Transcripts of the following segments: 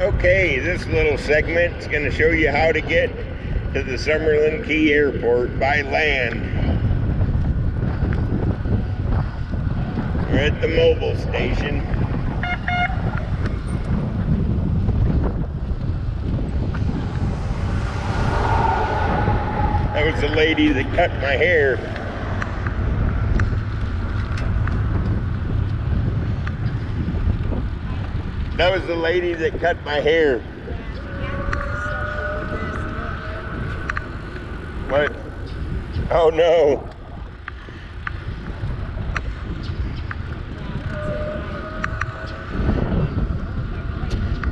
Okay, this little segment is going to show you how to get to the Summerland Key Airport by land. We're at the mobile station. That was the lady that cut my hair. That was the lady that cut my hair. What? Oh no.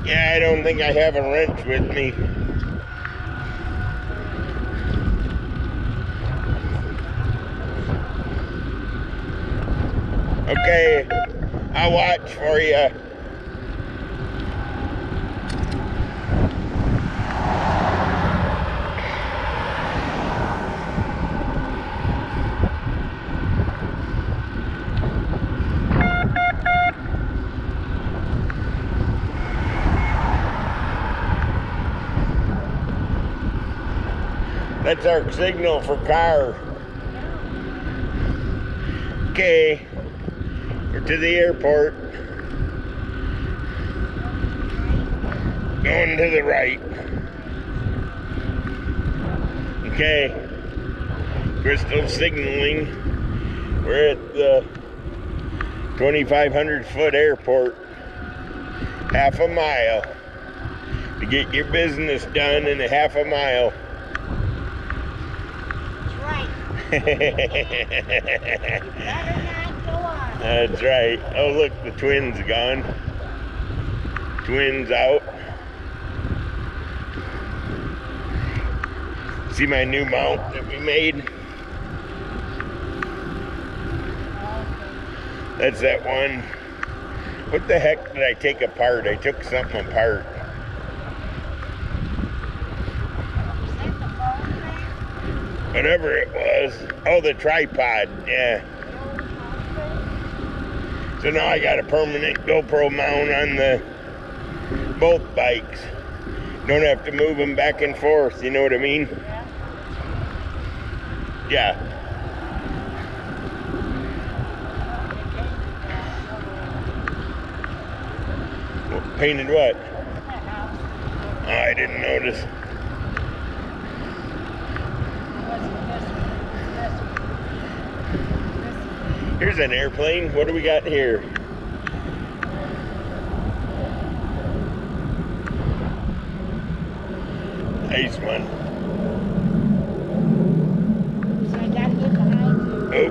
Yeah, I don't think I have a wrench with me. Okay, I'll watch for you. That's our signal for car. Okay, we're to the airport. Going to the right. Okay, crystal signaling. We're at the 2,500 foot airport. Half a mile to get your business done in a half a mile. That's right. Oh, look, the twins gone. Twins out. See my new mount that we made? That's that one. What the heck did I take apart? I took something apart. Whatever it was. Oh, the tripod, yeah. So now I got a permanent GoPro mount on both bikes. Don't have to move them back and forth, you know what I mean? Yeah. Well, painted what? Oh, I didn't notice. Here's an airplane. What do we got here? Nice one. So I gotta get behind you. Oh.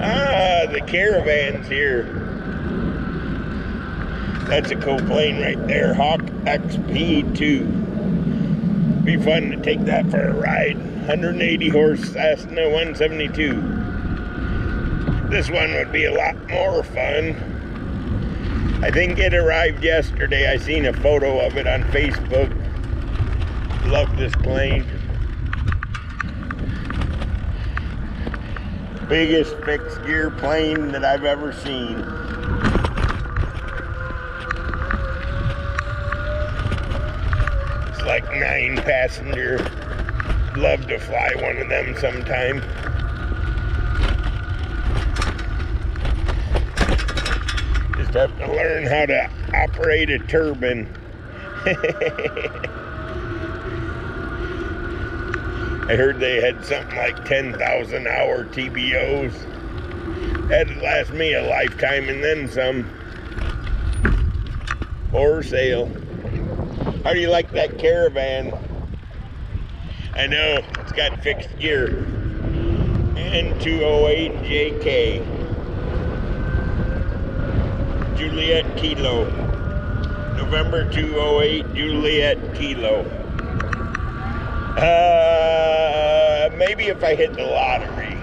Ah, the caravan's here. That's a cool plane right there, Hawk XP2. Be fun to take that for a ride. 180 horse Cessna 172. This one would be a lot more fun. I think it arrived yesterday. I seen a photo of it on Facebook. Love this plane. Biggest fixed gear plane that I've ever seen. Like 9 passenger. Love to fly one of them sometime. Just have to learn how to operate a turbine. I heard they had something like 10,000 hour TBOs. That'd last me a lifetime and then some. For sale. How do you like that caravan? I know, it's got fixed gear. And 208 JK. Juliet Kilo. November 208 Juliet Kilo. Maybe if I hit the lottery.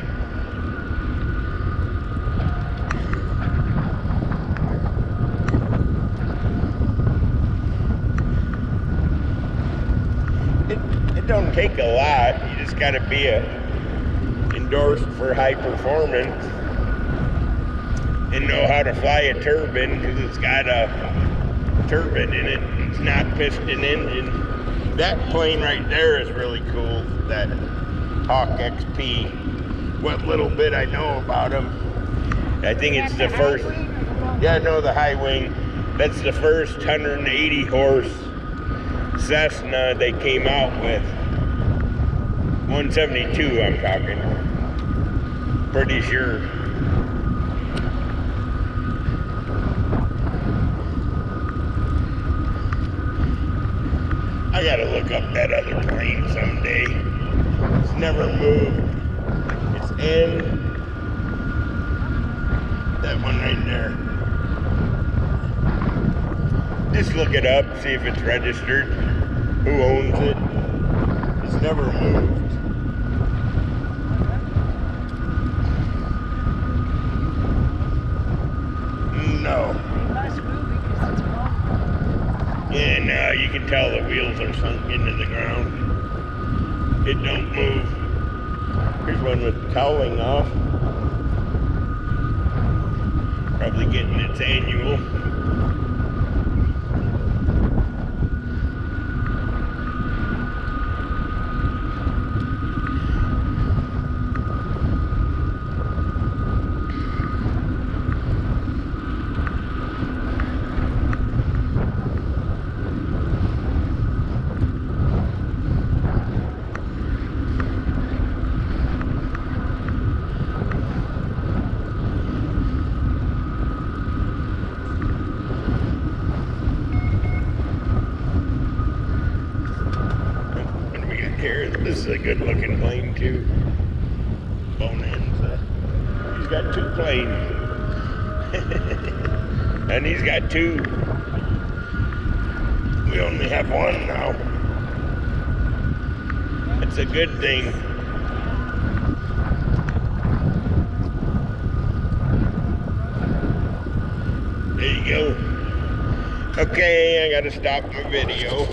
It don't take a lot. You just gotta be a endorsed for high performance and know how to fly a turbine because it's got a turbine in it. It's not piston engine. That plane right there is really cool, that Hawk XP. What little bit I know about them. I think it's the first, yeah, no, the high wing. That's the first 180 horse Cessna they came out with. 172, I'm talking. Pretty sure. I gotta look up that other plane someday. It's never moved. It's in that one right there. Just look it up, see if it's registered, who owns it. It's never moved. No. It must move because it's wrong. Yeah, no, you can tell the wheels are sunk into the ground. It don't move. Here's one with cowling off. Probably getting its annual. This is a good looking plane too. Bonanza. He's got two planes. And he's got two. We only have one now. That's a good thing. There you go. Okay, I gotta stop my video.